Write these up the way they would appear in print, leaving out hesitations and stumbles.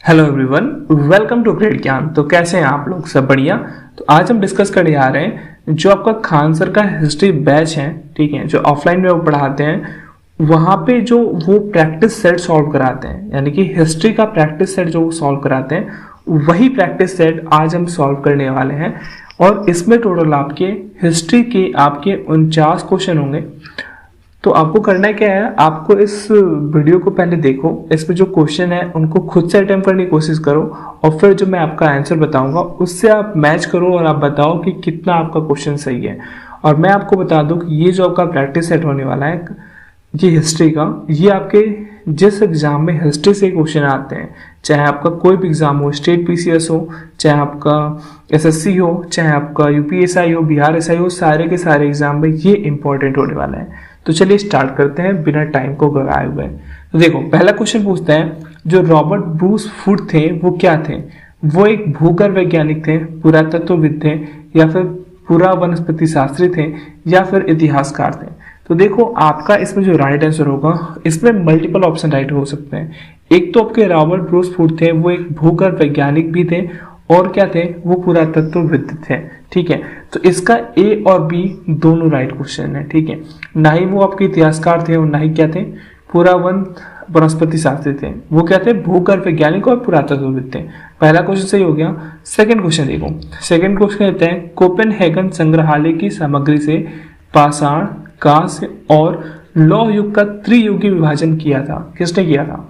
Hello everyone, welcome to great Gyan. तो कैसे हैं आप लोग? सब बढ़िया। तो आज हम डिस्कस करने जा रहे हैं जो आपका खान सर का हिस्ट्री बैच है, ठीक है, जो ऑफलाइन में वो पढ़ाते हैं, वहाँ पे जो वो प्रैक्टिस सेट सॉल्व कराते हैं, यानी कि हिस्ट्री का प्रैक्टिस सेट जो वो सॉल्व कराते हैं, वही प्रैक्टिस सेट आज हम सॉल्व करने वाले हैं। और इसमें टोटल आपके हिस्ट्री के आपके 49 क्वेश्चन होंगे। तो आपको करना क्या है, आपको इस वीडियो को पहले देखो, इसमें जो क्वेश्चन है उनको खुद से अटेम्प्ट करने की कोशिश करो, और फिर जो मैं आपका आंसर बताऊंगा उससे आप मैच करो और आप बताओ कि कितना आपका क्वेश्चन सही है। और मैं आपको बता दूं कि ये जो आपका प्रैक्टिस सेट होने वाला है, ये हिस्ट्री का, ये आपके जिस एग्जाम में हिस्ट्री से क्वेश्चन आते हैं, चाहे आपका कोई भी एग्जाम हो, स्टेट पीसीएस हो, चाहे आपका एसएससी हो, चाहे आपका यूपीएसआई हो, बिहार एसआई हो, सारे के सारे एग्जाम में ये इंपॉर्टेंट होने वाला है। तो चलिए स्टार्ट करते हैं बिना टाइम को गवाए हुए। तो देखो, पहला क्वेश्चन पूछते हैं, जो रॉबर्ट ब्रूस फूड थे वो क्या थे? वो एक भूगर्भ वैज्ञानिक थे, पुरातत्वविद थे, या फिर पुरा वनस्पति शास्त्री थे, या फिर इतिहासकार थे? तो देखो, आपका इसमें जो राइट आंसर होगा, इसमें मल्टीपल ऑप्शन राइट हो सकते हैं। एक तो आपके रॉबर्ट ब्रूस फूड थे, वो एक भूगर्भ वैज्ञानिक भी थे, और क्या थे, वो पुरातत्वविद थे, ठीक है। तो इसका ए और बी दोनों राइट क्वेश्चन है, ठीक है। ना ही वो आपके इतिहासकार थे और ना ही क्या थे, पुरावन वनस्पति शास्त्री थे, वो क्या थे, भूगर्भ वैज्ञानिक और पुरातत्वविद थे। पहला क्वेश्चन सही हो गया। सेकंड क्वेश्चन देखो, सेकंड क्वेश्चन कहते हैं, कोपेनहेगन संग्रहालय की सामग्री से पाषाण, कांस्य और लौह युग का त्रियुगी विभाजन किया था, किसने किया था?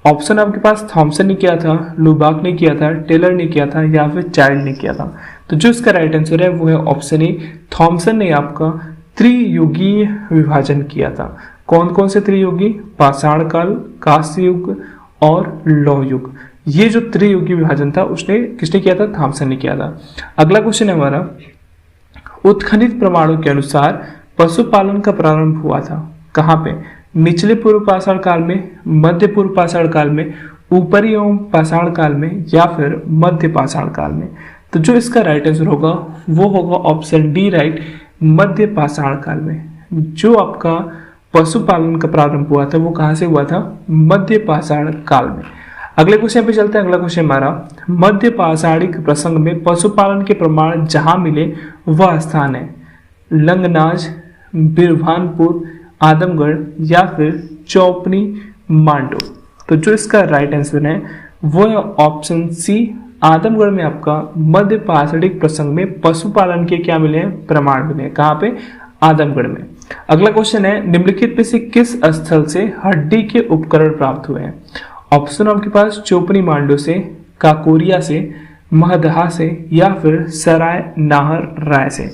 ऑप्शन आपके पास थॉमसन ने किया था, लुबाक ने किया था, टेलर ने किया था, या फिर चाइल्ड ने किया था। तो जो इसका राइट आंसर है वो है ऑप्शन ए, थॉमसन ने आपका त्रियुगी विभाजन किया था। कौन कौन से त्रियुगी? पाषाण काल, कांस्य युग और लौह युग। ये जो त्रियुगी विभाजन था उसने किसने किया था? थॉमसन ने किया था। अगला क्वेश्चन है हमारा, उत्खनित प्रमाणों के अनुसार पशुपालन का प्रारंभ हुआ था कहाँ पे? निचले पूर्व पाषाण काल में, मध्य पूर्व पाषाण काल में, ऊपरी एवं पाषाण काल में, या फिर मध्य पाषाण काल में? तो जो इसका राइट आंसर होगा वो होगा ऑप्शन डी राइट, मध्य पाषाण काल में। जो आपका पशुपालन का प्रारंभ हुआ था वो कहाँ से हुआ था? मध्य पाषाण काल में। अगले क्वेश्चन पे चलते हैं। अगला क्वेश्चन हमारा, मध्य पाषाणिक प्रसंग में पशुपालन के प्रमाण जहां मिले वह स्थान है लंगनाज, बिरभानपुर, आदमगढ़, या फिर चौपनी मांडो? तो जो इसका राइट आंसर है वो है ऑप्शन सी, आदमगढ़ में आपका मध्य पाषाणिक प्रसंग में पशुपालन के क्या मिले हैं? प्रमाण मिले हैं। कहाँ पे? आदमगढ़ में। अगला क्वेश्चन है, निम्नलिखित में से किस स्थल से हड्डी के उपकरण प्राप्त हुए हैं? ऑप्शन आपके पास चौपनी मांडो से, काकोरिया से, महदहा से, या फिर सराय नाहर राय से?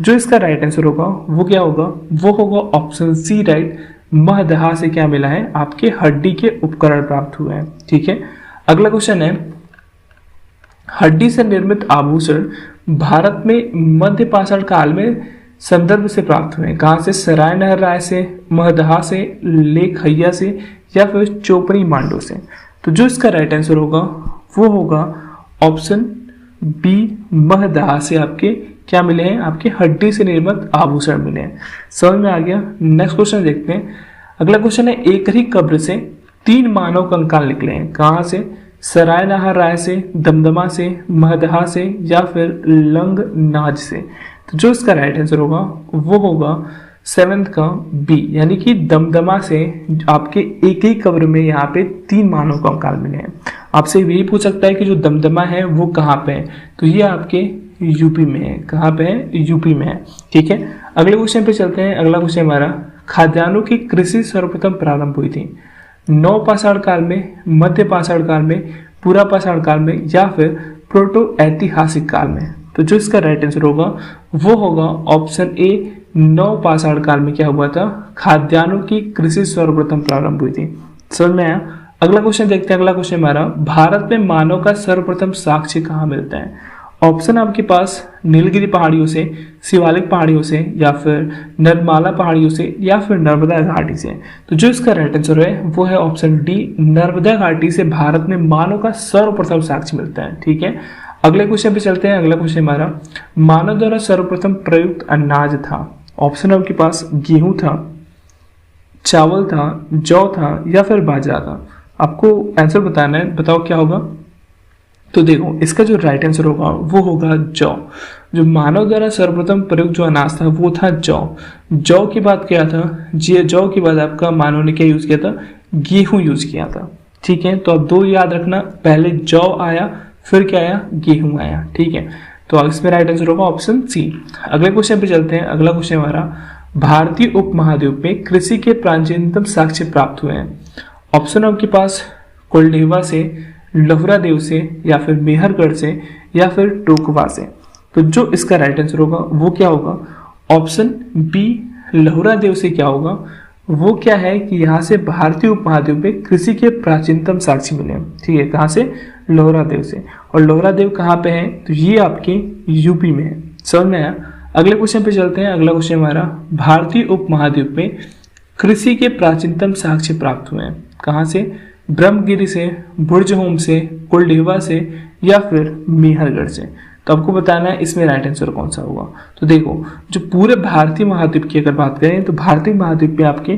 जो इसका राइट आंसर होगा वो क्या होगा? वो होगा ऑप्शन सी राइट, महदहा से क्या मिला है? आपके हड्डी के उपकरण प्राप्त हुए हैं, ठीक है। अगला क्वेश्चन है, हड्डी से निर्मित आभूषण भारत में मध्य पाषाण काल में संदर्भ से प्राप्त हुए हैं। कहाँ से? सराय नहर राय से, महदहा से, लेखैया से, या फिर चोपनी मांडो से? तो जो इसका राइट आंसर होगा वो होगा ऑप्शन बी, महदहा से आपके क्या मिले हैं? आपके हड्डी से निर्मित आभूषण मिले हैं। समझ में आ गया? नेक्स्ट क्वेश्चन देखते हैं। अगला क्वेश्चन है, एक ही कब्र से 3 मानव कंकाल निकले हैं। कहाँ से? सराय नहर राय से, दमदमा से, महदहा से, या फिर लंगनाज से? तो जो इसका राइट आंसर होगा वो होगा 7th का बी, यानी कि दमदमा से आपके एक ही कब्र में यहाँ पे 3 मानव कंकाल मिले हैं। आपसे यही पूछ सकता है कि जो दमदमा है वो कहाँ पे है? तो ये आपके यूपी में है। कहाँ पे है? यूपी में है, ठीक है। अगले क्वेश्चन पे चलते हैं। अगला क्वेश्चन हमारा, खाद्यान्नों की कृषि सर्वप्रथम प्रारंभ हुई थी नव पाषाण काल में, मध्य पाषाण काल में, पूरा पाषाण काल में, या फिर प्रोटो ऐतिहासिक काल में? तो जो इसका राइट आंसर होगा वो होगा ऑप्शन ए, नव पाषाण काल में क्या हुआ था? खाद्यान्नों की कृषि सर्वप्रथम प्रारंभ हुई थी। समझ में आया? अगला क्वेश्चन देखते हैं। अगला क्वेश्चन हमारा, भारत में मानव का सर्वप्रथम साक्ष्य कहाँ मिलता है? ऑप्शन आपके पास नीलगिरी पहाड़ियों से, शिवालिक पहाड़ियों से, या फिर नर्मदा पहाड़ियों से, या फिर नर्मदा घाटी से? तो जो इसका राइट आंसर है वो है ऑप्शन डी, नर्मदा घाटी से भारत में मानव का सर्वप्रथम साक्ष्य मिलता है, ठीक है। अगले क्वेश्चन पे चलते हैं। अगला क्वेश्चन हमारा, मानव द्वारा सर्वप्रथम प्रयुक्त अनाज था। ऑप्शन आपके पास गेहूं था, चावल था, जौ था, या फिर बाजरा था? आपको आंसर बताना है, बताओ क्या होगा। तो देखो इसका जो राइट आंसर होगा वो होगा जौ। जो मानव द्वारा सर्वप्रथम प्रयुक्त जो अनाज था वो था जौ। जौ के बाद क्या था जी, जौ के बाद आपका मानव ने क्या यूज किया था, गेहूं यूज किया था। ठीक है, तो अब दो याद रखना, पहले जौ आया फिर क्या आया, गेहूं आया। ठीक है, तो इसमें राइट आंसर होगा ऑप्शन सी। अगले क्वेश्चन पे चलते हैं। अगला क्वेश्चन हमारा, भारतीय उपमहाद्वीप में कृषि के प्राचीनतम साक्ष्य प्राप्त हुए हैं। ऑप्शन आपके पास कोल्डेवा से, लोहरादेव से, या फिर मेहरगढ़ से, या फिर टोकवा से। तो जो इसका राइट आंसर होगा वो क्या होगा, ऑप्शन बी लोहरादेव से क्या होगा, वो क्या है कि यहाँ से भारतीय उपमहाद्वीप में कृषि के प्राचीनतम साक्ष्य मिले हैं। ठीक है, कहाँ से, लोहरादेव से। और लोहरादेव कहाँ पे है, तो ये आपके यूपी में है। समझ में आया। अगले क्वेश्चन पे चलते हैं। अगला क्वेश्चन हमारा, भारतीय उपमहाद्वीप में कृषि के प्राचीनतम साक्ष्य प्राप्त हुए हैं। कहाँ से, ब्रह्मगिरी से, बुर्जहोम से, कोल्डेवा से, या फिर मेहरगढ़ से। तो आपको बताना है इसमें राइट आंसर कौन सा होगा। तो देखो जो पूरे भारतीय महाद्वीप की अगर बात करें तो भारतीय महाद्वीप में आपके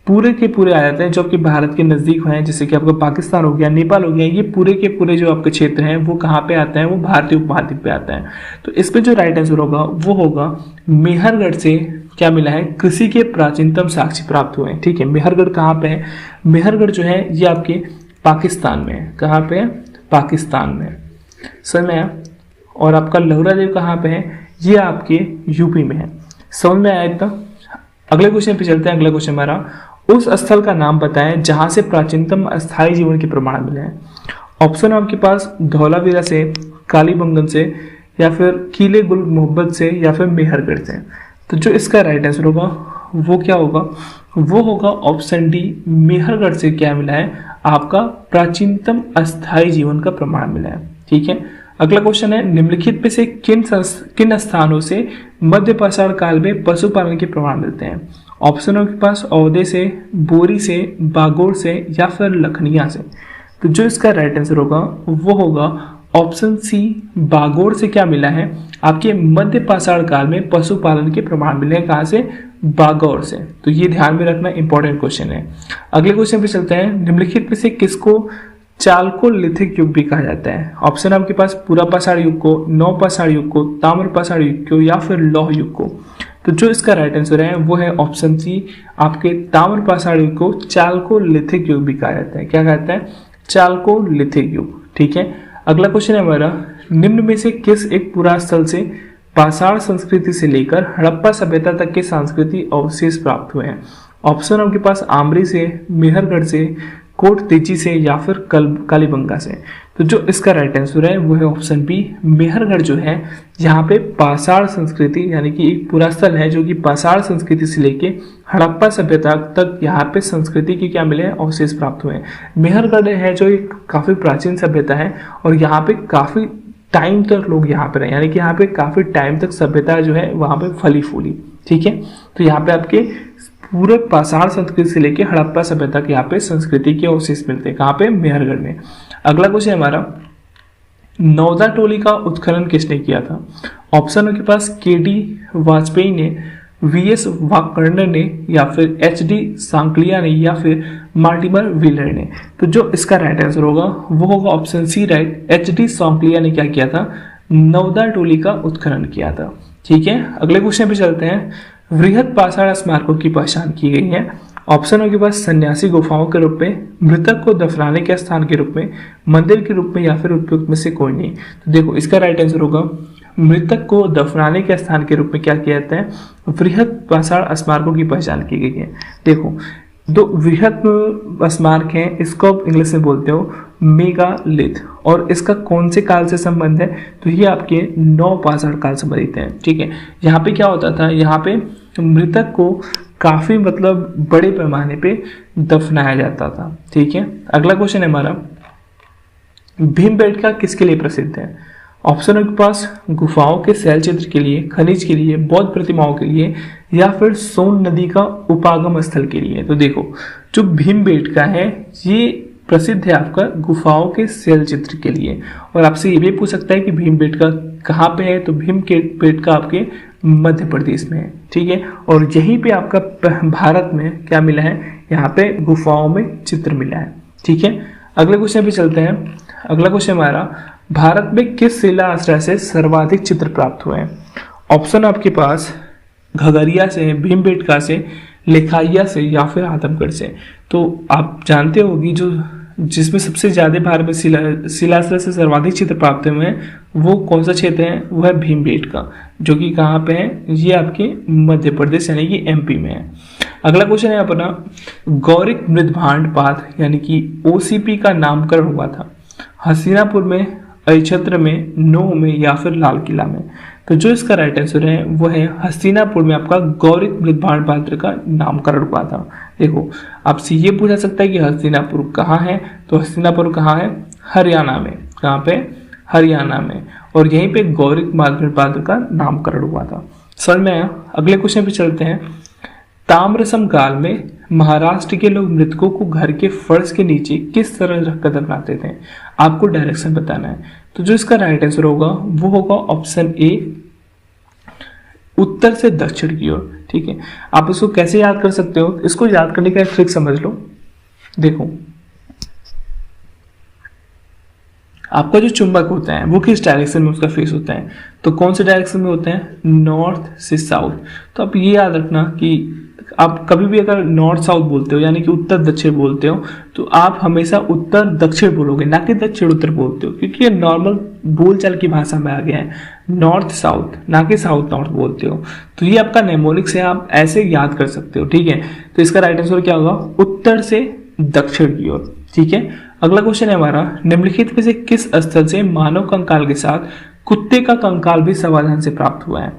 पूरे के पूरे आ जाते हैं जो आपके भारत के नजदीक हैं, जैसे कि आपका पाकिस्तान हो गया, नेपाल हो गया, ये पूरे के पूरे जो आपके क्षेत्र हैं वो कहाँ पे आते हैं, वो भारतीय उपमहाद्वीप पे आते हैं। तो इस पे जो राइट आंसर होगा वो होगा मेहरगढ़ से क्या मिला है, कृषि के प्राचीनतम साक्ष्य प्राप्त हुए हैं। ठीक है, मेहरगढ़ कहाँ पे है, मेहरगढ़ जो है ये आपके पाकिस्तान में है। कहाँ पे है, पाकिस्तान में। समझ में आया। और आपका लोहरादेव कहाँ पे है, ये आपके यूपी में है। समझ में आया इतना। अगले क्वेश्चन पे चलते हैं। अगला क्वेश्चन हमारा, उस स्थल का नाम बताएं जहां से प्राचीनतम अस्थायी जीवन के प्रमाण मिले हैं। ऑप्शन आपके पास धौलावीरा से, कालीबंगन से, या फिर किले गुल मोहब्बत से, या फिर मेहरगढ़ से। तो जो इसका राइट आंसर होगा वो क्या होगा, वो होगा ऑप्शन डी, मेहरगढ़ से क्या मिला है, आपका प्राचीनतम अस्थायी जीवन का प्रमाण मिला है। ठीक है, अगला क्वेश्चन है, निम्नलिखित में से किन स्थानों से मध्य पाषाण काल में पशुपालन के प्रमाण मिलते हैं। ऑप्शन आपके पास औदे से, बोरी से, बागोर से, या फिर लखनिया से। तो जो इसका राइट आंसर होगा वो होगा ऑप्शन सी, बागोर से क्या मिला है, आपके मध्य पाषाण काल में पशुपालन के प्रमाण मिले हैं। कहाँ से, बागौर से। तो ये ध्यान में रखना, इंपॉर्टेंट क्वेश्चन है। अगले क्वेश्चन पे चलते हैं। निम्नलिखित में से किसको चालकोलिथिक युग भी कहा जाता है। ऑप्शन आपके पास पूरा पाषाण युग को, नव पाषाण युग को, ताम्र पाषाण युग को, या फिर लौह युग को। तो जो इसका राइट आंसर है वो है ऑप्शन सी, आपके ताम्र पाषाण युग को चालकोलिथिक युग भी कहा जाता है। क्या कहता है, चालकोलिथिक युग। ठीक है, अगला क्वेश्चन है हमारा, निम्न में से किस एक पुरास्थल से पाषाण संस्कृति से लेकर हड़प्पा सभ्यता तक के सांस्कृतिक अवशेष प्राप्त हुए हैं। ऑप्शन आपके पास आमरी से, मेहरगढ़ से, कोट तेजी से, या फिर कालीबंगा से। तो जो इसका राइट आंसर है वो है ऑप्शन बी, मेहरगढ़ जो है यहाँ पे पाषाण संस्कृति यानी कि एक पूरा स्थल है जो कि पाषाण संस्कृति से लेके हड़प्पा सभ्यता तक यहाँ पे संस्कृति के क्या मिले हैं, अवशेष प्राप्त हुए हैं। मेहरगढ़ है जो एक काफी प्राचीन सभ्यता है और यहाँ पे काफी टाइम तक लोग यहाँ पे रहे, यानी कि यहाँ पे काफी टाइम तक सभ्यता जो है वहां पे फली फूली। ठीक है, तो यहाँ पे आपके पूरे पाषाण संस्कृति से लेके हड़प्पा सभ्यता के यहाँ पे संस्कृति के अवशेष मिलते हैं। कहाँ पे, मेहरगढ़ में। अगला क्वेश्चन हमारा, नौदा टोली का उत्खनन किसने किया था। ऑप्शन के पास केडी वाजपेयी ने, वीएस वाकर्णर ने, या फिर एचडी सांकलिया ने, या फिर मार्टिमर व्हीलर ने। तो जो इसका राइट आंसर होगा वो होगा option C right, HD Sankalia ने क्या किया था, नौदा टोली का उत्खनन किया था। ठीक है, अगले क्वेश्चन पे चलते हैं। वृहद पाषाण स्मारकों की पहचान की गई है। ऑप्शन के पास सन्यासी गुफाओं के रूप में, मृतक को दफनाने के स्थान के रूप में, मंदिर के रूप में, या फिर उपयुक्त में से कोई नहीं। तो देखो इसका राइट आंसर होगा मृतक को दफनाने के स्थान के रूप में क्या किया जाता है, वृहद पाषाण स्मारकों की पहचान की गई है। देखो दो वृहद स्मारक हैं, इसको आप इंग्लिश में बोलते हो मेगालिथ, और इसका कौन से काल से संबंध है, तो ये आपके नौ पाषाण काल संबंधित है। ठीक है, यहाँ पे क्या होता था, यहाँ पे मृतक को काफी मतलब बड़े पैमाने पे दफनाया जाता था। ठीक है, अगला क्वेश्चन है हमारा, भीमबेटका किसके लिए प्रसिद्ध है। ऑप्शन के पास गुफाओं के शैल चित्र के लिए, खनिज के लिए, बौद्ध प्रतिमाओं के लिए, या फिर सोन नदी का उपागम स्थल के लिए। तो देखो जो भीमबेटका है ये प्रसिद्ध है आपका गुफाओं के शैल चित्र के लिए। और आपसे ये भी पूछ सकता है कि भीमबेटका कहाँ पे है, तो भीमबेटका आपके मध्य प्रदेश में है। ठीक है, और यहीं पे आपका भारत में क्या मिला है, यहाँ पे गुफाओं में चित्र मिला है। ठीक ठीक है, अगले क्वेश्चन पे चलते हैं। अगला क्वेश्चन हमारा, भारत में किस शिला आश्रय से सर्वाधिक चित्र प्राप्त हुए हैं? ऑप्शन आपके पास घगरिया से, भीमबेटका से, लेखाइया से या फिर आदमगढ़ से। तो आप जानते हो कि जो जिसमें सबसे ज्यादा भारत में शिलाश्रय से सर्वाधिक चित्र प्राप्त हुए हैं वो कौन सा क्षेत्र है? वो है भीमबेटका, जो कि कहाँ पे है? ये आपके मध्य प्रदेश यानी कि एमपी में है। अगला क्वेश्चन है अपना, गौरिक मृदभांड पाथ यानी कि ओसीपी का नामकरण हुआ था हस्तिनापुर में, अक्षत्र में, नोह में या फिर लाल किला में? तो जो इसका राइट आंसर है वो है हस्तिनापुर में आपका गौरिक मृदभांड पात्र का नामकरण हुआ था। देखो, आपसे ये पूछा सकता है कि हस्तिनापुर कहाँ है? तो हस्तिनापुर कहाँ है? हरियाणा में। कहाँ पे? हरियाणा में। और यहीं पे गौरिक मृदभांड पात्र का नामकरण हुआ था। समझ में आया? अगले क्वेश्चन पे चलते हैं। ताम्रसम काल में महाराष्ट्र के लोग मृतकों को घर के फर्श के नीचे किस तरह रखकर दफनाते थे? आपको डायरेक्शन बताना है। तो जो इसका राइट आंसर होगा वो होगा ऑप्शन ए, उत्तर से दक्षिण की ओर। ठीक है, आप इसको कैसे याद कर सकते हो? इसको याद करने का एक ट्रिक समझ लो। देखो, आपका जो चुंबक होता है वो किस डायरेक्शन में उसका फेस होता है? तो कौन से डायरेक्शन में होता है? नॉर्थ से साउथ। तो आप ये याद रखना कि आप कभी भी अगर नॉर्थ साउथ बोलते हो यानी कि उत्तर दक्षिण बोलते हो तो आप हमेशा उत्तर दक्षिण बोलोगे, ना कि दक्षिण उत्तर बोलते हो, क्योंकि ये नॉर्मल बोलचाल की भाषा में आ गया है। नॉर्थ साउथ, ना कि साउथ नॉर्थ बोलते हो। तो ये आपका नेमोनिक्स है, आप ऐसे याद कर सकते हो। ठीक है, तो इसका राइट आंसर क्या होगा? उत्तर से दक्षिण की ओर। ठीक है, अगला क्वेश्चन है हमारा, निम्नलिखित में से किस स्थल से मानव कंकाल के साथ कुत्ते का कंकाल भी सावधान से प्राप्त हुआ है?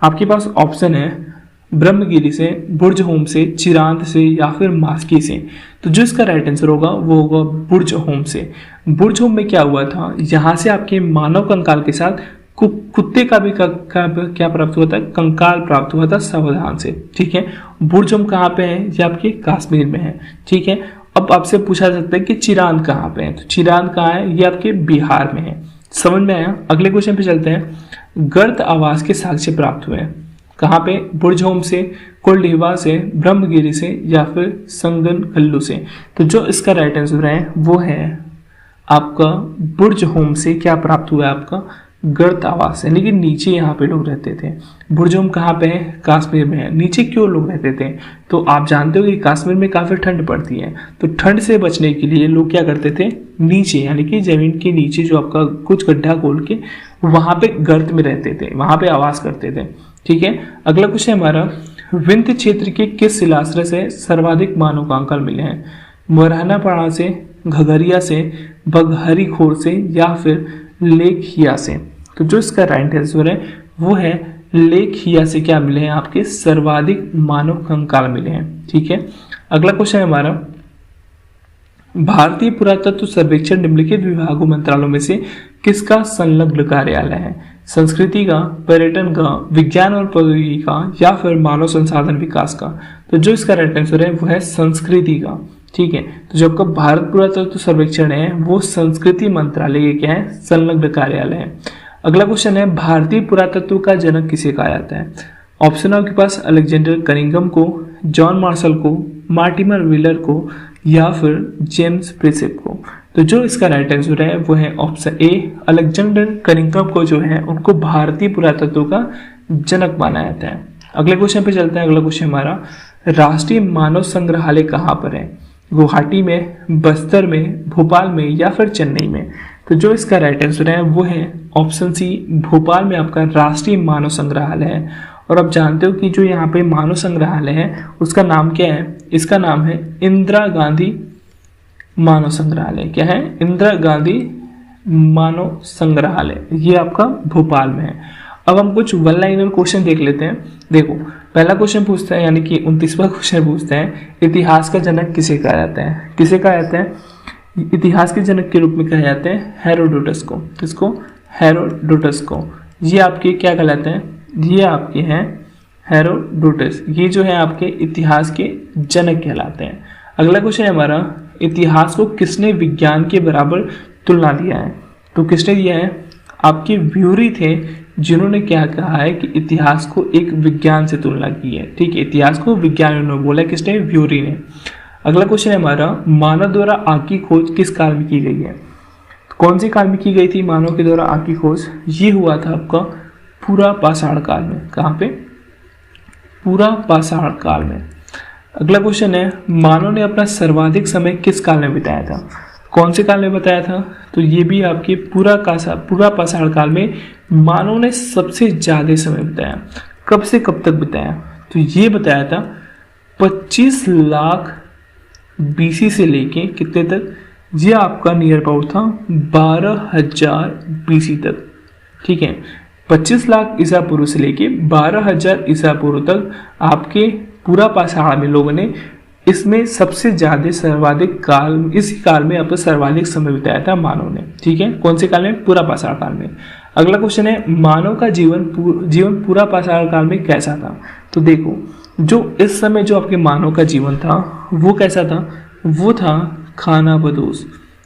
आपके पास ऑप्शन है ब्रह्मगिरी से, बुर्ज होम से, चिरांत से या फिर मास्की से। तो जो इसका राइट आंसर होगा वो होगा बुर्ज होम से। बुर्ज होम में क्या हुआ था? यहाँ से आपके मानव कंकाल के साथ कुत्ते का भी क्या प्राप्त हुआ था? कंकाल प्राप्त हुआ था सावधान से। ठीक है, बुर्ज होम कहाँ पे है? ये आपके कश्मीर में है। ठीक है, अब आपसे पूछा सकता है कि चिरांत कहाँ पे है? तो चिरांत कहाँ है? ये आपके बिहार में है। समझ में आया? अगले क्वेश्चन पे चलते हैं। गर्त आवास के साक्ष्य प्राप्त हुए हैं कहाँ पे? बुर्ज होम से, कोल्डीवा से, ब्रह्मगिरी से या फिर संगन कल्लू से। तो जो इसका राइट आंसर है वो है आपका बुर्ज होम से क्या प्राप्त हुआ है? आपका गर्त आवास, यानी कि नीचे यहाँ पे लोग रहते थे। बुर्ज होम कहाँ पे है? कश्मीर में है। नीचे क्यों लोग रहते थे? तो आप जानते हो कि कश्मीर में काफी ठंड पड़ती है, तो ठंड से बचने के लिए लोग क्या करते थे? नीचे, यानी कि जमीन के नीचे जो आपका कुछ गड्ढा खोल के वहां पे गर्त में रहते थे, वहां पे आवास करते थे। ठीक है, अगला क्वेश्चन हमारा, विंध्य क्षेत्र के किस शिलाश्रय से सर्वाधिक मानव कंकाल मिले हैं? मुरहनापाड़ा से, घगरिया से, बघहरीखोर से या फिर लेखिया से? तो जो इसका राइट आंसर है वो है लेखिया से क्या मिले हैं? आपके सर्वाधिक मानव कंकाल मिले हैं। ठीक है, अगला क्वेश्चन है हमारा, भारतीय पुरातत्व सर्वेक्षण निम्नलिखित विभागों मंत्रालयों में से किसका संलग्न कार्यालय है? संस्कृति का, पर्यटन का, विज्ञान और प्रौद्योगिकी का या फिर मानव संसाधन विकास का? तो जो इसका राइट आंसर है वो है संस्कृति का। ठीक है, तो जो आपका भारत पुरातत्व सर्वेक्षण है वो संस्कृति मंत्रालय के क्या है? संलग्न कार्यालय है। अगला क्वेश्चन है, भारतीय पुरातत्व का जनक किसे कहा जाता है? ऑप्शन है आपके पास अलेक्जेंडर कनिंघम को, जॉन मार्शल को, मार्टिमर व्हीलर को या फिर जेम्स प्रिसेप को? तो जो इसका राइट आंसर है वो है ऑप्शन ए, अलेक्जेंडर कनिंघम को जो है उनको भारतीय पुरातत्व का जनक माना जाता है। अगले क्वेश्चन पे चलते हैं। अगला क्वेश्चन हमारा, राष्ट्रीय मानव संग्रहालय कहाँ पर है? गुवाहाटी में, बस्तर में, भोपाल में या फिर चेन्नई में? तो जो इसका राइट आंसर है वो है ऑप्शन सी, भोपाल में आपका राष्ट्रीय मानव संग्रहालय है। और आप जानते हो कि जो यहाँ पे मानव संग्रहालय है उसका नाम क्या है? इसका नाम है इंदिरा गांधी मानव संग्रहालय। क्या है? इंदिरा गांधी मानव संग्रहालय। ये आपका भोपाल में है। अब हम कुछ वन लाइनर क्वेश्चन देख लेते हैं। देखो, पहला क्वेश्चन पूछता है, यानी कि 29वां क्वेश्चन पूछता है, इतिहास का जनक किसे कहा जाता है? किसे कहा जाता है? इतिहास के जनक के रूप में कहा जाते हैं हेरोडोटस को। किसको? हेरोडोटस को। ये आपके क्या कहलाते हैं? ये आपके हैं हेरोडोटस। ये जो है आपके इतिहास के जनक कहलाते हैं। अगला क्वेश्चन है हमारा, इतिहास को किसने विज्ञान के बराबर तुलना दिया है? तो किसने दिया है? आपके व्यूरी थे जिन्होंने क्या कहा है कि इतिहास को एक विज्ञान से तुलना की है। ठीक है, इतिहास को विज्ञान उन्होंने बोला, किसने? व्यूरी ने। अगला क्वेश्चन है हमारा, मानव द्वारा आग की खोज किस काल में की गई है? तो कौन सी काल में की गई थी मानव के द्वारा आग की खोज? ये हुआ था आपका पूरा पाषाण काल में। कहाँ पे? पूरा पाषाण काल में। अगला क्वेश्चन है, मानव ने अपना सर्वाधिक समय किस काल में बिताया था? कौन से काल में बताया था? तो ये भी आपके पूरा पाषाण काल में मानव ने सबसे ज्यादा समय बिताया। कब से कब तक बिताया? तो ये बताया था 25 लाख बीसी से लेके कितने तक? ये आपका नियर अबाउट था 12,000 बीसी तक। ठीक है, 25 लाख ईसा पूर्व से लेके 12,000 ईसा पूर्व तक आपके पूरा पाषाण में लोगों ने इसमें सबसे ज्यादा सर्वाधिक काल, इसी काल में आपका सर्वाधिक समय बिताया था मानव ने। ठीक है, कौन से काल में? पूरा पाषाण काल में। अगला क्वेश्चन है, मानव का जीवन पूरा पाषाण काल में कैसा था? तो देखो, जो इस समय जो आपके मानव का जीवन था वो कैसा था? वो था खानाबदोश।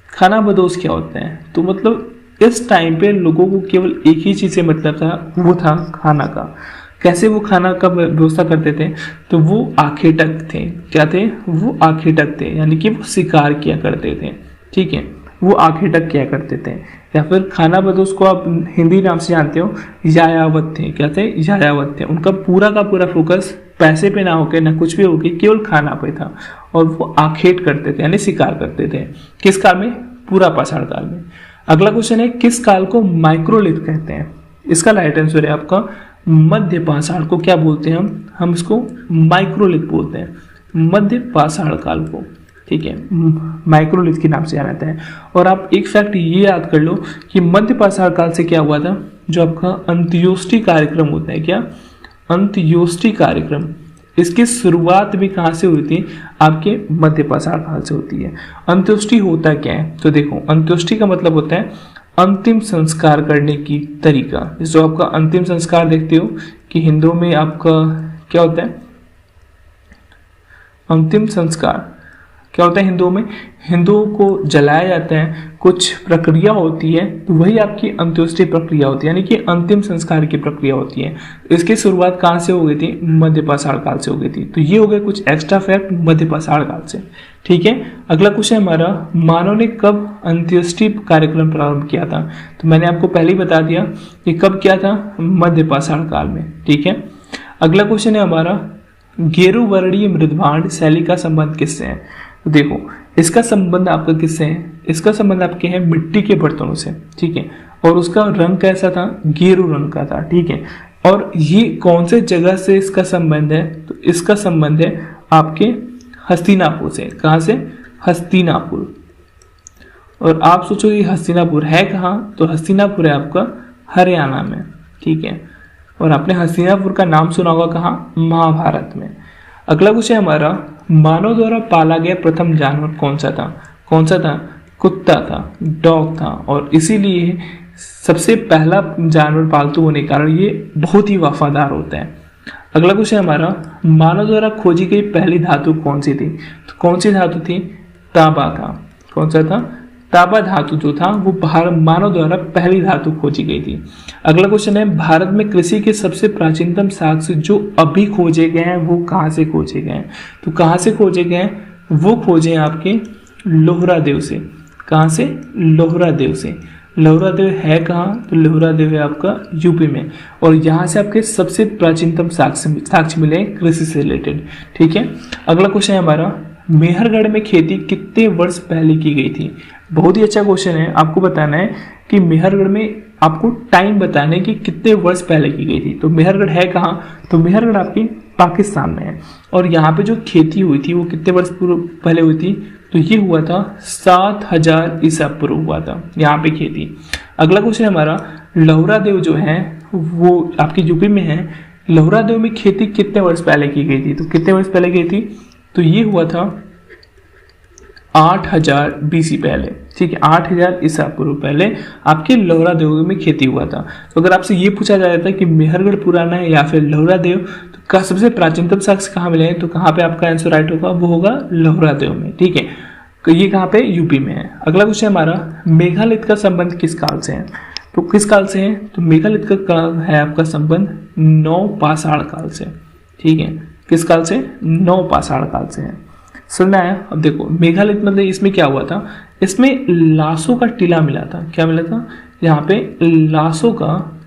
खानाबदोश क्या होता है? तो मतलब इस टाइम पे लोगों को केवल एक ही चीज से मतलब था, वो था खाना का। कैसे वो खाना का व्यवस्था करते थे? तो वो आखेटक थे। क्या थे? वो आखेटक थे, यानी कि वो शिकार किया करते थे। ठीक है, वो आखेटक किया करते थे। या फिर खानाबदोश को आप हिंदी नाम से जानते हो, यायावत थे। क्या थे? यायावत थे। उनका पूरा का पूरा फोकस पैसे पे ना होके, ना कुछ भी होके, केवल खाना पे था। और वो आखेट करते थे, यानी शिकार करते थे। किस काल में? पूरा पाषाण काल में। अगला क्वेश्चन है, किस काल को माइक्रोलिथ कहते हैं? इसका राइट आंसर है आपका मध्य पाषाण को क्या बोलते हैं? हम इसको माइक्रोलिथ बोलते हैं, मध्य पाषाण काल को। ठीक है, माइक्रोलिथ के नाम से जाना जाता है। और आप एक फैक्ट ये याद कर लो कि मध्य पाषाण काल से क्या हुआ था? जो आपका अंत्योष्टि कार्यक्रम होता है, क्या? अंत्योष्टि कार्यक्रम, इसकी शुरुआत भी कहाँ से हुई थी? आपके मध्य पाषाण काल से होती है। अंत्योष्टि होता क्या है? तो देखो, अंत्योष्टि का मतलब होता है अंतिम संस्कार करने की तरीका। जो आपका अंतिम संस्कार देखते हो कि हिंदुओं में आपका क्या होता है? अंतिम संस्कार क्या होता है हिंदुओं में? हिंदुओं को जलाया जाता है, कुछ प्रक्रिया होती है, तो वही आपकी अंत्योष्टि प्रक्रिया होती है, यानी कि अंतिम संस्कार की प्रक्रिया होती है। इसकी शुरुआत कहाँ से हो गई थी? मध्य पाषाण काल से हो गई थी। तो ये हो गए कुछ एक्स्ट्रा फैक्ट मध्य पाषाण काल से। ठीक है, अगला क्वेश्चन हमारा, मानव ने कब अंत्योष्टि कार्यक्रम प्रारंभ किया था? तो मैंने आपको पहले ही बता दिया कि कब किया था? मध्य पाषाण काल में। ठीक है, अगला क्वेश्चन है हमारा, गेरुवर्णीय मृदभांड शैली का संबंध किससे है? तो देखो, इसका संबंध आपका किससे है? इसका संबंध आपके है मिट्टी के बर्तनों से। ठीक है, और उसका रंग कैसा था? गेरू रंग का था। ठीक है, और ये कौन से जगह से इसका संबंध है? तो इसका संबंध है आपके हस्तिनापुर से। कहाँ से? हस्तिनापुर। और आप सोचो ये हस्तिनापुर है कहाँ? तो हस्तिनापुर है आपका हरियाणा में। ठीक है, और आपने हस्तिनापुर का नाम सुना होगा कहाँ? महाभारत में। अगला क्वेश्चन हमारा, मानव द्वारा पाला गया प्रथम जानवर कौन सा था? कौन सा था? कुत्ता था, डॉग था। और इसीलिए सबसे पहला जानवर पालतू होने के कारण ये बहुत ही वफादार होता है। अगला क्वेश्चन हमारा, मानव द्वारा खोजी गई पहली धातु कौन सी थी? तो कौन सी धातु थी? तांबा था। कौन सा था? तांबा धातु जो था वो मानव द्वारा पहली धातु खोजी गई थी। अगला क्वेश्चन है, भारत में कृषि के सबसे प्राचीनतम साक्ष्य जो अभी खोजे गए हैं वो कहाँ से खोजे गए हैं? तो कहाँ से खोजे गए हैं? वो खोजे हैं आपके लोहरादेव से। कहाँ से? लोहरादेव से। लोहरादेव है कहाँ? तो लोहरादेव है आपका यूपी में। और यहाँ से आपके सबसे प्राचीनतम साक्ष्य मिले कृषि से रिलेटेड। ठीक है, अगला क्वेश्चन है हमारा, मेहरगढ़ में खेती कितने वर्ष पहले की गई थी? बहुत ही अच्छा क्वेश्चन है। आपको बताना है कि मेहरगढ़ में आपको टाइम बताना है कि कितने वर्ष पहले की गई थी। तो मेहरगढ़ है कहाँ? तो मेहरगढ़ आपकी पाकिस्तान में है। और यहाँ पे जो खेती हुई थी वो कितने वर्ष पहले हुई थी? तो ये हुआ था 7,000 ईसा पूर्व हुआ था यहाँ पे खेती। अगला क्वेश्चन हमारा, लोहरादेव जो है वो आपके यूपी में है। लोहरादेव में खेती कितने वर्ष पहले की गई थी? तो कितने वर्ष पहले की थी? तो ये हुआ था 8,000 बीसी पहले। ठीक है, 8,000 ईसा पूर्व पहले आपके लोहरादेव में खेती हुआ था। तो अगर आपसे ये पूछा जाता है कि मेहरगढ़ पुराना है या फिर लोहरादेव, तो का सबसे प्राचीनतम साक्ष्य कहाँ मिले हैं? तो कहाँ पे आपका आंसर राइट होगा? वो होगा लोहरादेव में। ठीक है, तो ये कहाँ पे? यूपी में है। अगला क्वेश्चन हमारा, मेघालिथ का संबंध किस काल से है? तो किस काल से है? तो मेघालिथ का है आपका संबंध नव पाषाण काल से। ठीक है, किस काल से? नव पाषाण काल से है। समझ में आया? अब देखो मेघालित मतलब इसमें क्या हुआ था, इसमें लाशों का टीला मिला था। क्या मिला था? यहाँ पे लाशों का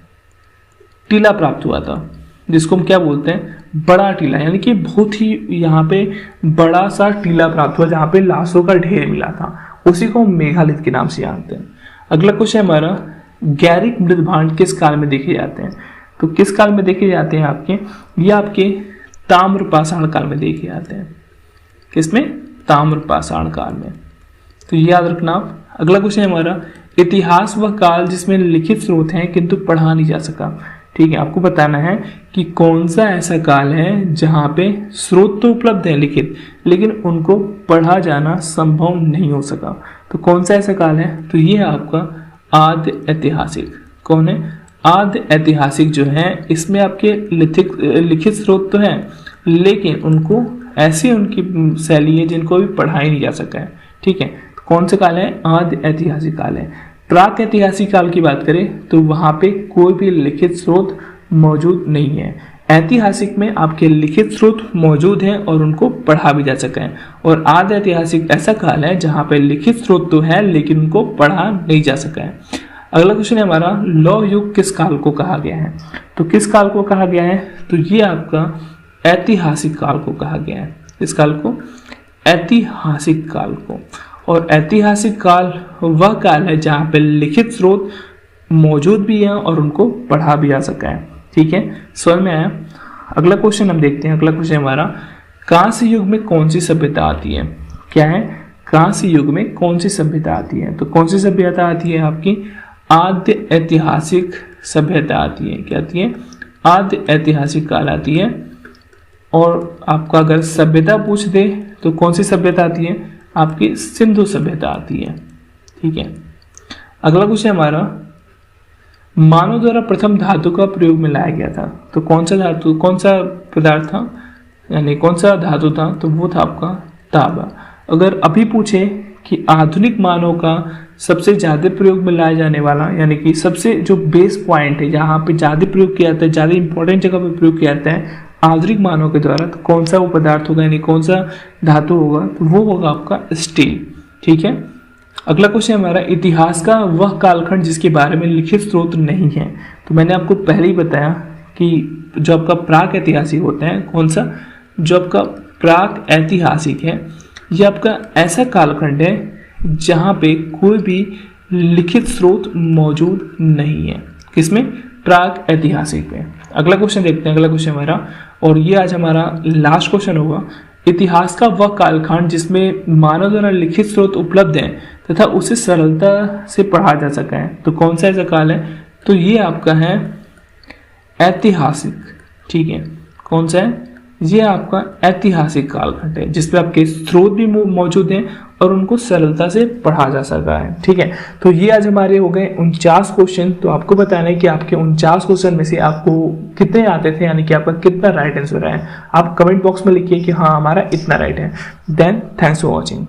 टीला प्राप्त हुआ था, जिसको हम क्या बोलते हैं, बड़ा टीला, यानी कि बहुत ही यहाँ पे बड़ा सा टीला प्राप्त हुआ जहाँ पे लाशों का ढेर मिला था, उसी को हम मेघालित के नाम से जानते हैं। अगला क्वेश्चन हमारा, गैरिक मृद भांड किस काल में देखे जाते हैं? तो किस काल में देखे जाते हैं आपके, ये आपके ताम्र पाषाण काल में देखे जाते हैं। किसमें? ताम्र पाषाण काल में, तो ये याद रखना आप। अगला क्वेश्चन हमारा, इतिहास वह काल जिसमें लिखित स्रोत हैं किंतु पढ़ा नहीं जा सका। ठीक है, आपको बताना है कि कौन सा ऐसा काल है जहां पे स्रोत तो उपलब्ध है लिखित, लेकिन उनको पढ़ा जाना संभव नहीं हो सका। तो कौन सा ऐसा काल है? तो ये आपका आद्य ऐतिहासिक। कौन है? आद्य ऐतिहासिक जो है, इसमें आपके लिखित स्रोत तो हैं, लेकिन उनको ऐसी उनकी शैली है जिनको भी पढ़ा ही नहीं जा सका है। ठीक है, तो कौन सा काल है? आद्य ऐतिहासिक काल है। प्राक ऐतिहासिक काल की बात करें तो वहां पे कोई भी लिखित स्रोत मौजूद नहीं है। ऐतिहासिक में आपके लिखित स्रोत मौजूद हैं और उनको पढ़ा भी जा सका है, और आद्य ऐतिहासिक ऐसा काल है जहां पे लिखित स्रोत तो है लेकिन उनको पढ़ा नहीं जा सका है। अगला क्वेश्चन है हमारा, लौह युग किस काल को कहा गया है? तो किस काल को कहा गया है? तो ये आपका ऐतिहासिक काल को कहा गया है। इस काल को ऐतिहासिक काल को, और ऐतिहासिक काल वह काल है जहां पे लिखित स्रोत मौजूद भी हैं और उनको पढ़ा भी जा सका है। ठीक है, समझ में आया? अगला क्वेश्चन हम देखते हैं। अगला क्वेश्चन हमारा, कांस्य युग में कौन सी सभ्यता आती है? क्या है? कांस्य युग में कौन सी सभ्यता आती है? तो कौन सी सभ्यता आती है आपकी? आद्य ऐतिहासिक सभ्यता आती है। क्या आती है? आद्य ऐतिहासिक काल आती है। और आपका अगर सभ्यता पूछ दे तो कौन सी सभ्यता आती है? आपकी सिंधु सभ्यता आती है। ठीक है, अगला क्वेश्चन हमारा, मानव द्वारा प्रथम धातु का प्रयोग में लाया गया था। तो कौन सा धातु, कौन सा पदार्थ था, यानी कौन सा धातु था? तो वो था आपका तांबा। अगर अभी पूछे कि आधुनिक मानव का सबसे ज्यादा प्रयोग में लाया जाने वाला, यानी कि सबसे जो बेस पॉइंट है जहाँ पे ज्यादा प्रयोग किया जाता है, ज्यादा इंपॉर्टेंट जगह पे प्रयोग किया जाता है आधुनिक मानव के द्वारा, तो कौन सा वो पदार्थ होगा, यानी कौन सा धातु होगा? तो वो होगा आपका स्टील। ठीक है, अगला क्वेश्चन हमारा, इतिहास का वह कालखंड जिसके बारे में लिखित स्रोत नहीं है। तो मैंने आपको पहले ही बताया कि जो आपका प्राक ऐतिहासिक होता है, कौन सा? जो आपका प्राक ऐतिहासिक है, ये आपका ऐसा कालखंड है जहां पे कोई भी लिखित स्रोत मौजूद नहीं है। किसमें? प्राक ऐतिहासिक में। अगला क्वेश्चन देखते हैं। अगला क्वेश्चन हमारा, और ये आज हमारा लास्ट क्वेश्चन होगा, इतिहास का वह कालखंड जिसमें मानव द्वारा लिखित स्रोत उपलब्ध है तथा उसे सरलता से पढ़ा जा सका है। तो कौन सा ऐसा काल है? तो ये आपका है ऐतिहासिक। ठीक है, कौन सा है? ये आपका ऐतिहासिक कालखंड है जिसपे आपके स्रोत भी मौजूद हैं और उनको सरलता से पढ़ा जा सका है। ठीक है, तो ये आज हमारे हो गए 49 क्वेश्चन। तो आपको बताना है कि आपके 49 क्वेश्चन में से आपको कितने आते थे, यानी कि आपका कितना राइट आंसर है। आप कमेंट बॉक्स में लिखिए कि हाँ हमारा इतना राइट है। Then thanks for watching.